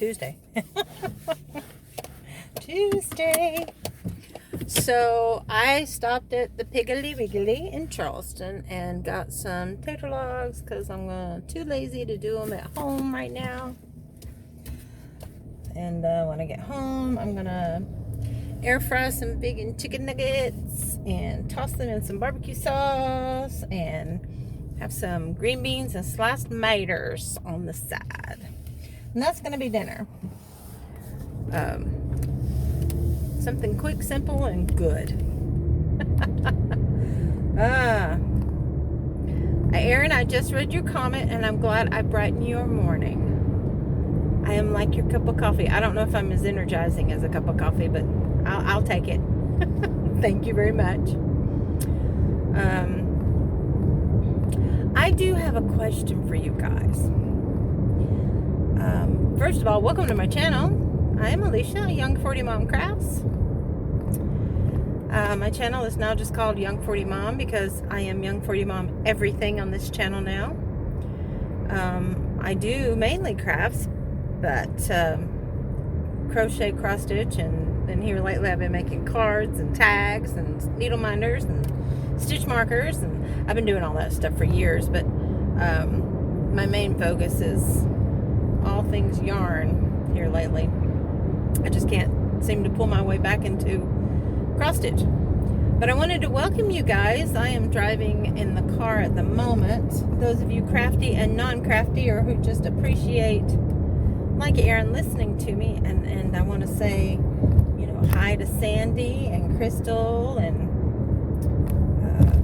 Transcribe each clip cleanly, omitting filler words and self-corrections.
Tuesday. Tuesday. So I stopped at the Piggly Wiggly in Charleston and got some tater logs because I'm too lazy to do them at home right now. And when I get home, I'm gonna air fry some vegan chicken nuggets and toss them in some barbecue sauce and have some green beans and sliced tomatoes on the side. And that's gonna be dinner. Something quick, simple, and good. Aaron, I just read your comment and I'm glad I brightened your morning. I am like your cup of coffee. I don't know if I'm as energizing as a cup of coffee, but I'll take it. Thank you very much. I do have a question for you guys. First of all, welcome to my channel. I am Alicia, Young40Mom Crafts. My channel is now just called Young40Mom because I am Young40Mom everything on this channel now. I do mainly crafts, but crochet, cross stitch, and then here lately I've been making cards and tags and needle minders and stitch markers, and I've been doing all that stuff for years, but my main focus is all things yarn here lately. I just can't seem to pull my way back into cross stitch. But I wanted to welcome you guys. I am driving in the car at the moment. Those of you crafty and non-crafty, or who just appreciate, like Aaron, listening to me, and I want to say, you know, hi to Sandy and Crystal and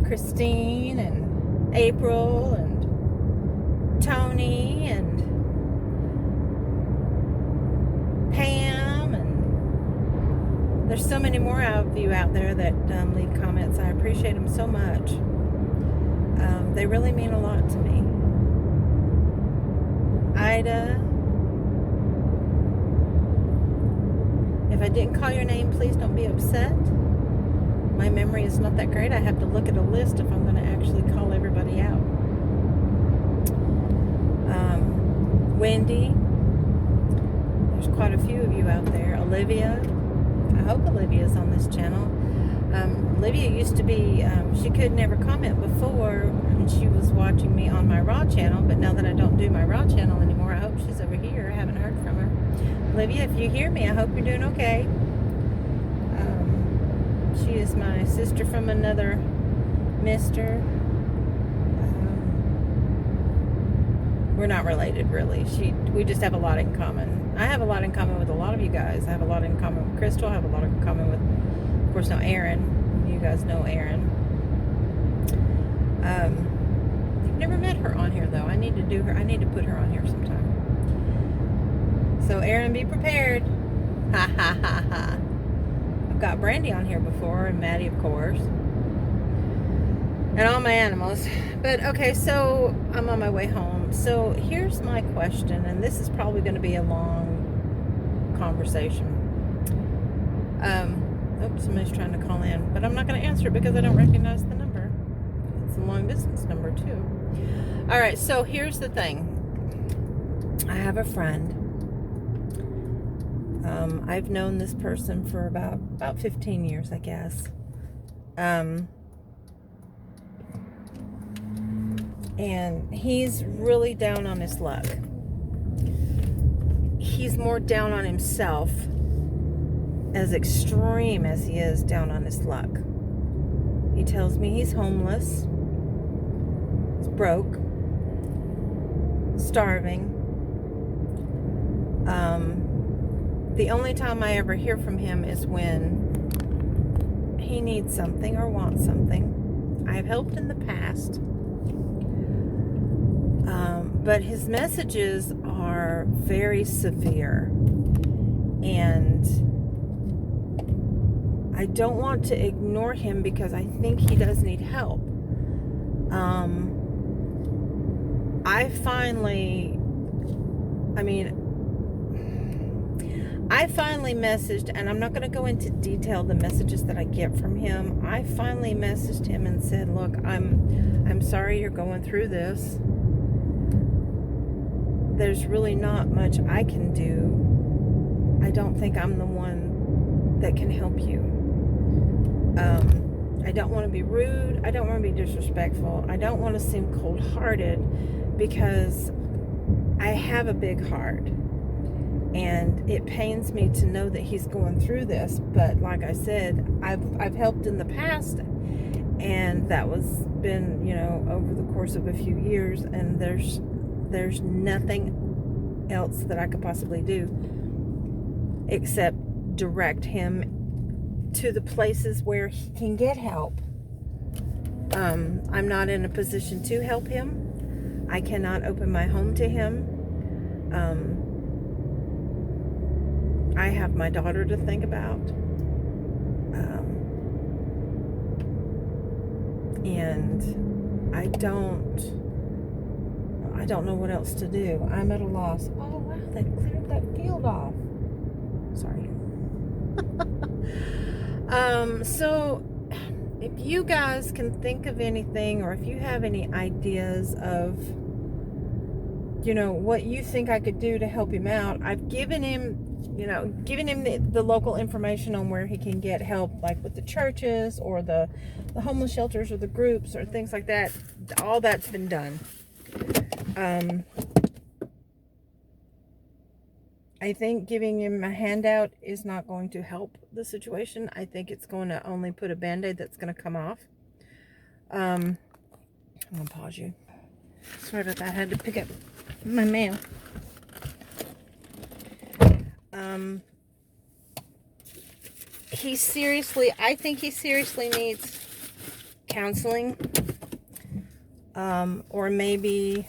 Christine and April and Tony and Pam, and there's so many more of you out there that leave comments. I appreciate them so much. They really mean a lot to me. Ida, if I didn't call your name, please don't be upset. My memory is not that great. I have to look at a list if I'm going to actually call everybody out. Wendy, there's quite a few of you out there. Olivia, I hope Olivia's on this channel. Olivia used to be, she could never comment before, and she was watching me on my Raw channel, but now that I don't do my Raw channel anymore, I hope she's over here. I haven't heard from her. Olivia, if you hear me, I hope you're doing okay. She is my sister from another mister. We're not related, really. We just have a lot in common. I have a lot in common with a lot of you guys. I have a lot in common with Crystal. I have a lot in common with, of course, now Aaron. You guys know Aaron. You've never met her on here, though. I need to do her. I need to put her on here sometime. So, Aaron, be prepared. Ha ha ha ha. I've got Brandy on here before, and Maddie, of course, and all my animals. But okay, so I'm on my way home. So here's my question, and this is probably going to be a long conversation. Oops, somebody's trying to call in, but I'm not going to answer it because I don't recognize the number. It's a long distance number too. All right, so here's the thing. I have a friend. I've known this person for about 15 years, I guess. And he's really down on his luck. He's more down on himself, as extreme as he is down on his luck. He tells me he's homeless, he's broke, starving. The only time I ever hear from him is when he needs something or wants something. I've helped in the past. But his messages are very severe. And I don't want to ignore him because I think he does need help. I finally messaged, and I'm not going to go into detail the messages that I get from him. I finally messaged him and said, look, I'm sorry you're going through this. There's really not much I can do I don't think I'm the one that can help you. I don't want to be rude. I don't want to be disrespectful. I don't want to seem cold-hearted, because I have a big heart. And it pains me to know that he's going through this. But like I said, I've helped in the past. And that was been, you know, over the course of a few years. And there's nothing else that I could possibly do except direct him to the places where he can get help. I'm not in a position to help him. I cannot open my home to him. I have my daughter to think about. And I don't know what else to do. I'm at a loss. Oh wow, they cleared that field off. Sorry. So if you guys can think of anything, or if you have any ideas of, you know, what you think I could do to help him out. I've given him, you know, the local information on where he can get help, like with the churches or the homeless shelters or the groups or things like that. All that's been done. I think giving him a handout is not going to help the situation. I think it's going to only put a band-aid that's going to come off. I'm going to pause you. Sorry about that. I had to pick up my mail. I think he seriously needs counseling. Or maybe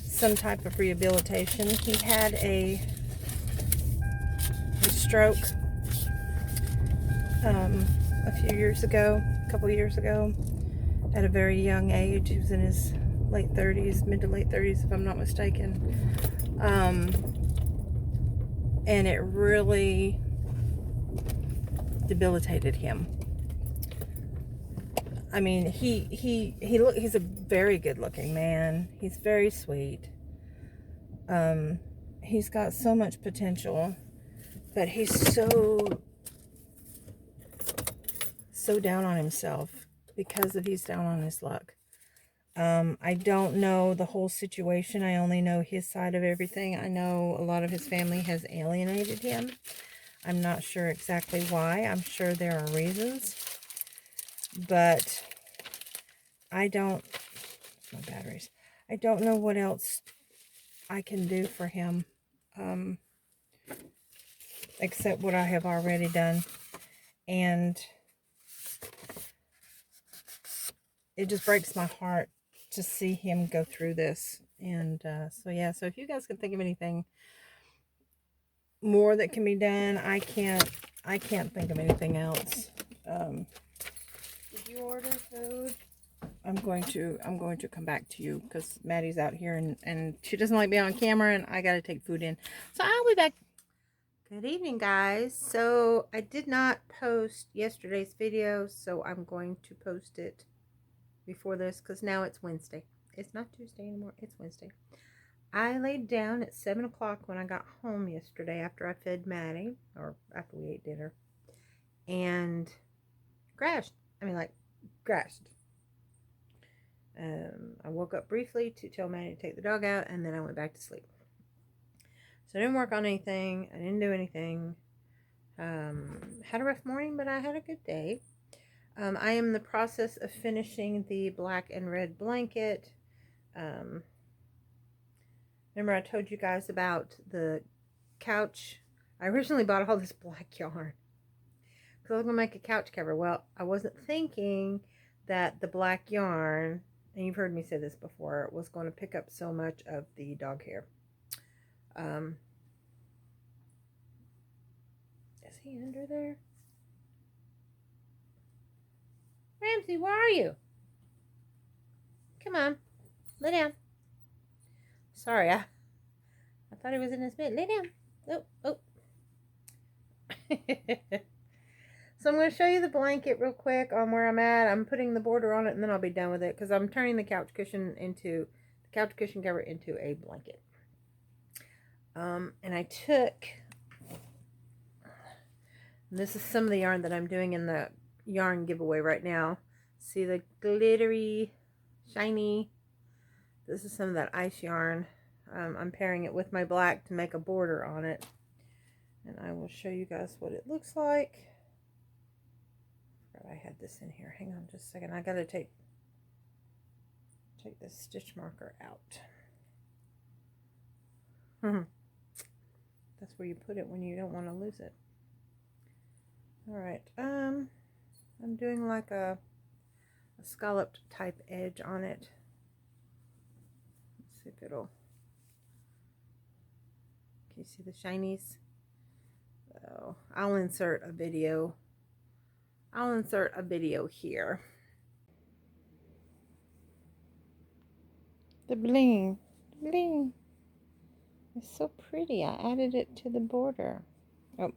some type of rehabilitation. He had a stroke a couple years ago, at a very young age. He was in his late 30s, mid to late 30s, if I'm not mistaken. And it really debilitated him. I mean, he's a very good looking man. He's very sweet. He's got so much potential, but he's so down on himself because he's down on his luck. I don't know the whole situation. I only know his side of everything. I know a lot of his family has alienated him. I'm not sure exactly why. I'm sure there are reasons. But I don't know what else I can do for him, except what I have already done. And it just breaks my heart to see him go through this. And so if you guys can think of anything more that can be done, I can't think of anything else. Did you order food? I'm going to come back to you, because Maddie's out here and she doesn't like being on camera, and I gotta take food in. So I'll be back. Good evening, guys. So I did not post yesterday's video, so I'm going to post it before this, because now it's Wednesday. It's not Tuesday anymore. It's Wednesday. I laid down at 7 o'clock when I got home yesterday after I fed Maddie, or after we ate dinner, and crashed. I woke up briefly to tell Maddie to take the dog out, and then I went back to sleep. So I didn't work on anything. I didn't do anything. Had a rough morning, but I had a good day. I am in the process of finishing the black and red blanket. Remember I told you guys about the couch? I originally bought all this black yarn because I was going to make a couch cover. Well, I wasn't thinking that the black yarn, and you've heard me say this before, was going to pick up so much of the dog hair. Is he under there? Ramsey, where are you? Come on, lay down. Sorry, I thought he was in his bed. Lay down. Oh. So I'm going to show you the blanket real quick on where I'm at. I'm putting the border on it, and then I'll be done with it, because I'm turning the couch cushion cover into a blanket. And I took, this is some of the yarn that I'm doing in the yarn giveaway right now. See the glittery, shiny, this is some of that ice yarn. I'm pairing it with my black to make a border on it. And I will show you guys what it looks like. I forgot I had this in here. Hang on just a second. I gotta take this stitch marker out. That's where you put it when you don't want to lose it. Alright, I'm doing like a scalloped type edge on it. Let's see if it'll, can you see the shinies? So I'll insert a video. I'll insert a video here. The bling, bling. It's so pretty. I added it to the border. Oh,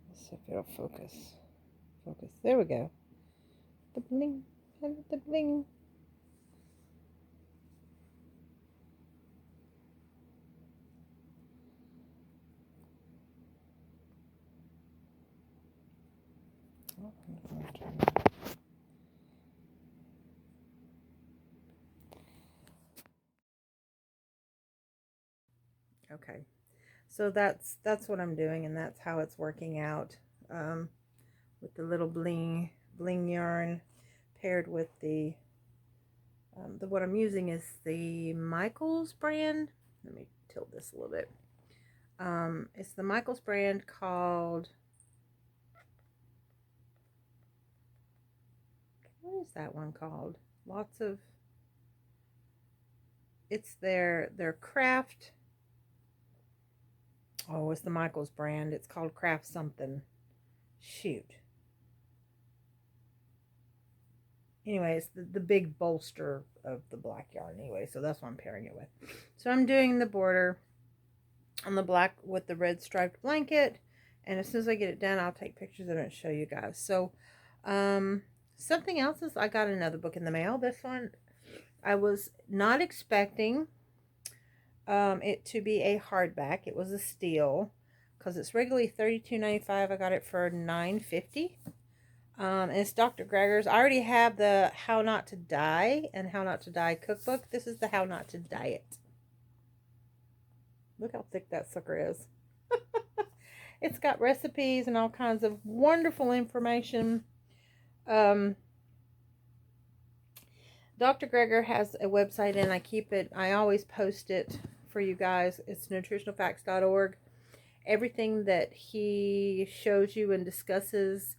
let's see if it'll focus. Focus. There we go. The bling. Added the bling. Okay, so that's what I'm doing, and that's how it's working out, with the little bling yarn paired with the what I'm using is the Michaels brand. Let me tilt this a little bit. It's the Michaels brand called, what is that one called? Lots of, it's their craft. Oh, it's the Michaels brand. It's called Craft something. Shoot. Anyway, it's the big bolster of the black yarn anyway, so that's what I'm pairing it with. So I'm doing the border on the black with the red striped blanket, and as soon as I get it done, I'll take pictures of it and show you guys. So something else is, I got another book in the mail. This one I was not expecting it to be a hardback. It was a steal because it's regularly $32.95. I got it for $9.50. And it's Dr. Greger's. I already have the How Not to Die and How Not to Die cookbook. This is the How Not to Diet. Look how thick that sucker is. It's got recipes and all kinds of wonderful information. Dr. Greger has a website, and I keep it, I always post it for you guys. It's nutritionalfacts.org. Everything that he shows you and discusses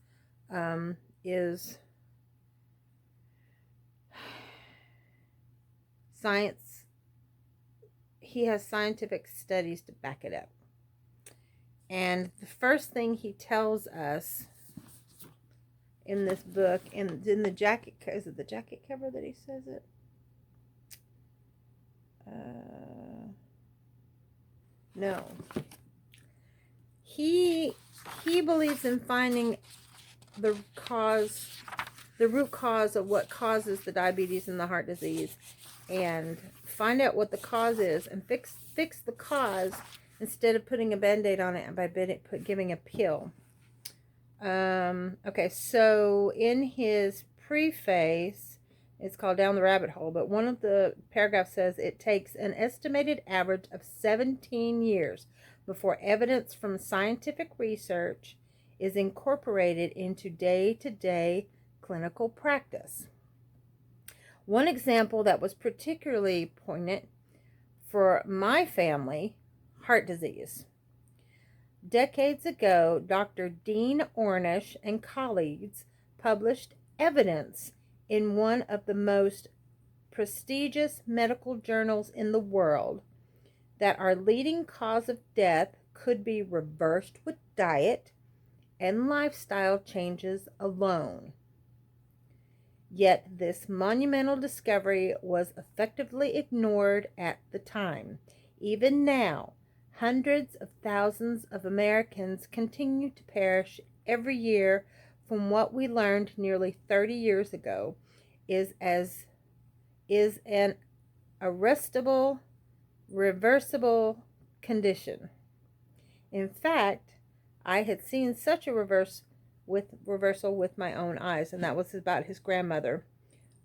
is science. He has scientific studies to back it up. And the first thing he tells us in this book, in the jacket, is it the jacket cover that he says it? No. He believes in finding the root cause of what causes the diabetes and the heart disease, and find out what the cause is and fix the cause instead of putting a band-aid on it and by giving a pill. Okay, so in his preface, it's called Down the Rabbit Hole, but one of the paragraphs says it takes an estimated average of 17 years before evidence from scientific research is incorporated into day-to-day clinical practice. One example that was particularly poignant for my family, heart disease. Decades ago, Dr. Dean Ornish and colleagues published evidence in one of the most prestigious medical journals in the world that our leading cause of death could be reversed with diet and lifestyle changes alone. Yet this monumental discovery was effectively ignored at the time. Even now, hundreds of thousands of Americans continue to perish every year from what we learned nearly 30 years ago is an arrestable, reversible condition. In fact, I had seen such a reversal with my own eyes, and that was about his grandmother.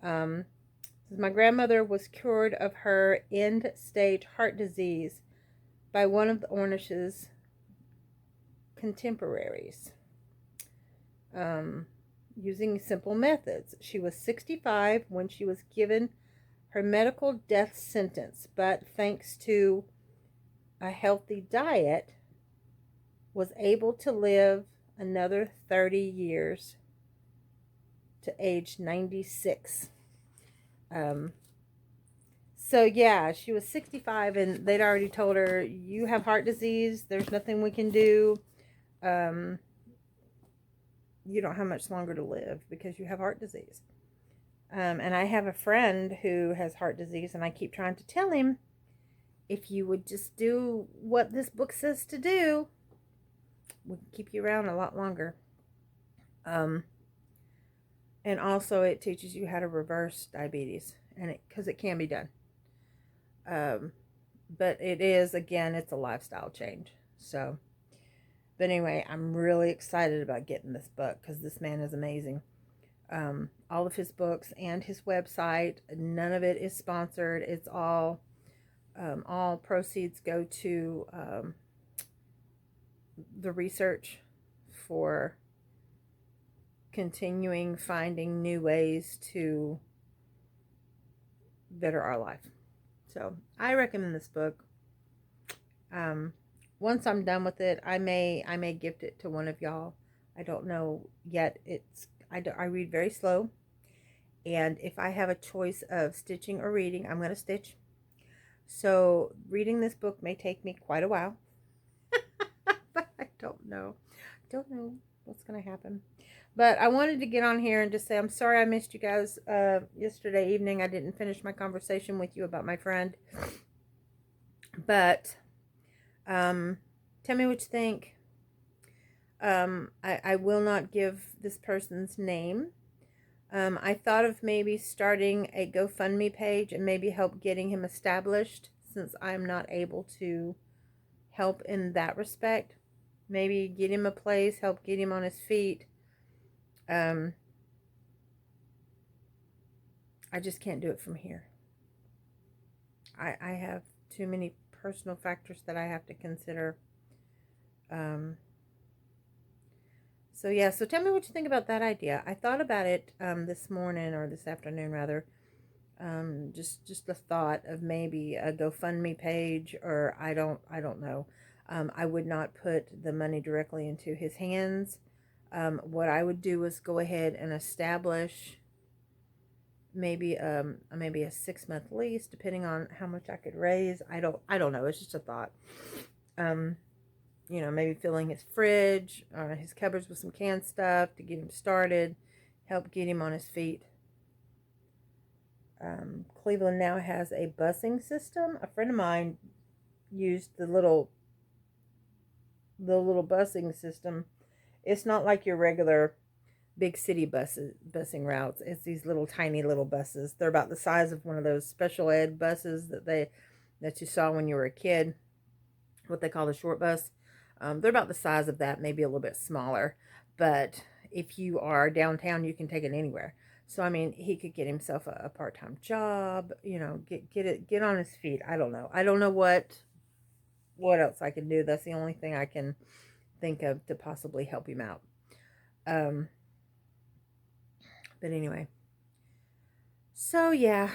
My grandmother was cured of her end-stage heart disease by one of the Ornish's contemporaries, using simple methods. She was 65 when she was given her medical death sentence, but thanks to a healthy diet, was able to live another 30 years to age 96. So yeah, she was 65 and they'd already told her, you have heart disease, there's nothing we can do. You don't have much longer to live because you have heart disease. And I have a friend who has heart disease, and I keep trying to tell him, if you would just do what this book says to do, we can keep you around a lot longer. And also it teaches you how to reverse diabetes, and because it can be done. But it is, again, it's a lifestyle change. So, but anyway, I'm really excited about getting this book because this man is amazing. All of his books and his website, none of it is sponsored. It's all proceeds go to the research for continuing finding new ways to better our life. So I recommend this book. Once I'm done with it, I may gift it to one of y'all. I don't know yet. I read very slow, and if I have a choice of stitching or reading, I'm going to stitch. So reading this book may take me quite a while. But I don't know what's going to happen. But I wanted to get on here and just say I'm sorry I missed you guys yesterday evening. I didn't finish my conversation with you about my friend. But tell me what you think. I will not give this person's name. I thought of maybe starting a GoFundMe page and maybe help getting him established, since I'm not able to help in that respect. Maybe get him a place, help get him on his feet. I just can't do it from here. I have too many personal factors that I have to consider. So yeah, so tell me what you think about that idea. I thought about it this morning, or this afternoon rather. Just the thought of maybe a GoFundMe page, or I don't know. I would not put the money directly into his hands. What I would do is go ahead and establish maybe a 6-month lease, depending on how much I could raise. I don't know. It's just a thought. You know, maybe filling his fridge, his cupboards with some canned stuff to get him started, help get him on his feet. Cleveland now has a busing system. A friend of mine used the little busing system. It's not like your regular big city busing routes. It's these little tiny little buses. They're about the size of one of those special ed buses that you saw when you were a kid, what they call the short bus. They're about the size of that, maybe a little bit smaller. But if you are downtown, you can take it anywhere. So I mean, he could get himself a part-time job. You know, get on his feet. I don't know what else I can do. That's the only thing I can think of to possibly help him out. But anyway, so yeah.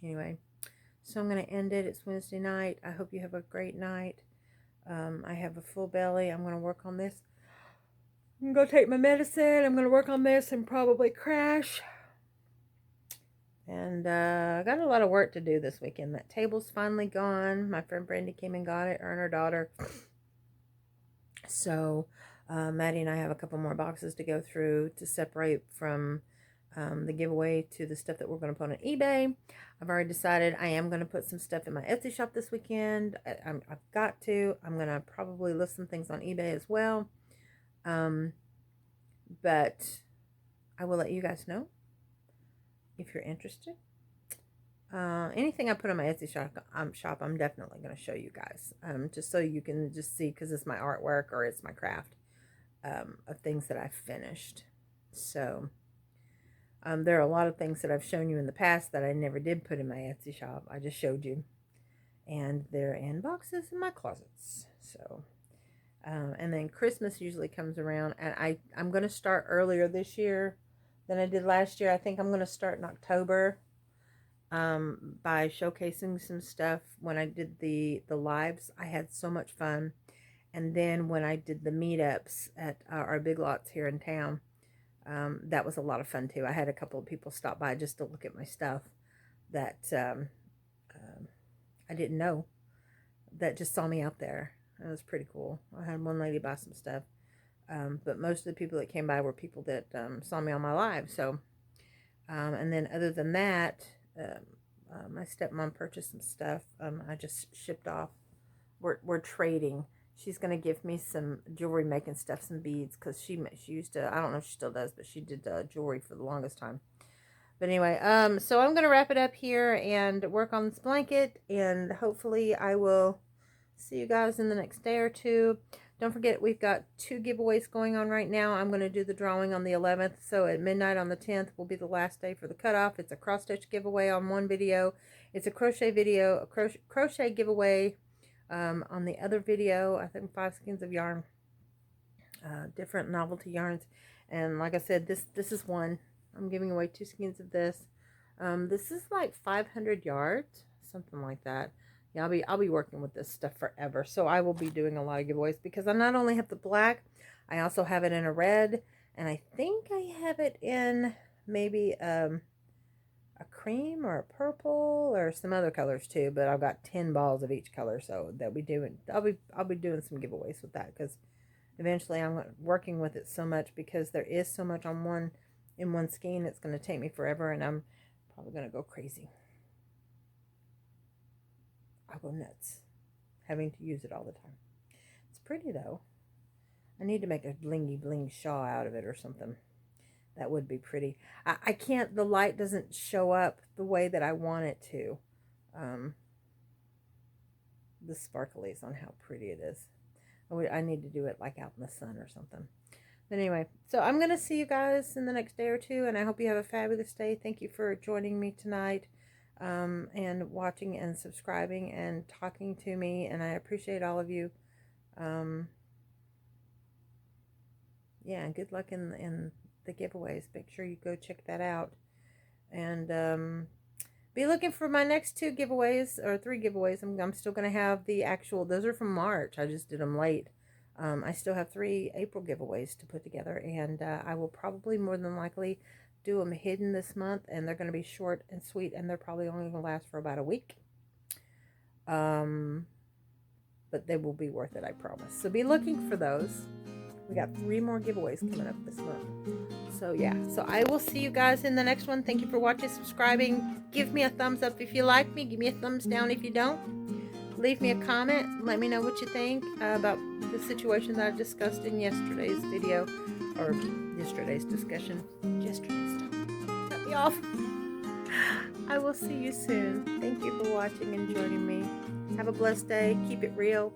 Anyway. So I'm going to end it. It's Wednesday night. I hope you have a great night. I have a full belly. I'm going to work on this. I'm going to take my medicine. I'm going to work on this and probably crash. And I got a lot of work to do this weekend. That table's finally gone. My friend Brandy came and got it, her and her daughter. So Maddie and I have a couple more boxes to go through to separate from the giveaway to the stuff that we're going to put on eBay. I've already decided I am going to put some stuff in my Etsy shop this weekend. I've got to. I'm going to probably list some things on eBay as well. But I will let you guys know if you're interested. Anything I put on my Etsy shop, I'm definitely going to show you guys, just so you can just see, because it's my artwork or it's my craft of things that I've finished. So there are a lot of things that I've shown you in the past that I never did put in my Etsy shop. I just showed you, and they're in boxes in my closets. So and then Christmas usually comes around, and I'm going to start earlier this year than I did last year. I think I'm going to start in October, by showcasing some stuff. When I did the lives, I had so much fun. And then when I did the meetups at our Big Lots here in town, that was a lot of fun too. I had a couple of people stop by just to look at my stuff that I didn't know, that just saw me out there. That was pretty cool. I had one lady buy some stuff, but most of the people that came by were people that saw me on my live. So, and then other than that, my stepmom purchased some stuff. I just shipped off. We're trading. She's gonna give me some jewelry making stuff, some beads, because she used to. I don't know if she still does, but she did jewelry for the longest time. But anyway, so I'm gonna wrap it up here and work on this blanket, and hopefully I will see you guys in the next day or two. Don't forget, we've got 2 giveaways going on right now. I'm going to do the drawing on the 11th. So at midnight on the 10th will be the last day for the cutoff. It's a cross stitch giveaway on one video. It's a crochet video, a crochet giveaway on the other video. I think 5 skeins of yarn, different novelty yarns. And like I said, this is one. I'm giving away 2 skeins of this. This is like 500 yards, something like that. Yeah, I'll be working with this stuff forever. So I will be doing a lot of giveaways, because I not only have the black, I also have it in a red, and I think I have it in maybe a cream or a purple or some other colors too. But I've got 10 balls of each color, so I'll be doing some giveaways with that, because eventually I'm working with it so much, because there is so much on one skein. It's going to take me forever, and I'm probably going to go crazy. I'll go nuts having to use it all the time. It's pretty though. I need to make a blingy bling shawl out of it or something. That would be pretty. I can't, the light doesn't show up the way that I want it to. The sparklies on how pretty it is. I need to do it like out in the sun or something. But anyway, so I'm going to see you guys in the next day or two, and I hope you have a fabulous day. Thank you for joining me tonight. And watching and subscribing and talking to me, and I appreciate all of you. Yeah, and good luck in the giveaways. Make sure you go check that out, and be looking for my next 2 giveaways, or 3 giveaways. I'm still going to have the actual, those are from March. I just did them late. I still have 3 April giveaways to put together, and I will probably more than likely do them hidden this month, and they're going to be short and sweet, and they're probably only going to last for about a week. But they will be worth it, I promise. So be looking for those. We got 3 more giveaways coming up this month. So yeah, so I will see you guys in the next one. Thank you for watching, subscribing. Give me a thumbs up if you like me. Give me a thumbs down if you don't. Leave me a comment. Let me know what you think about the situation that I discussed in yesterday's video, or yesterday's discussion. Cut me off. I will see you soon. Thank you for watching and joining me. Have a blessed day. Keep it real.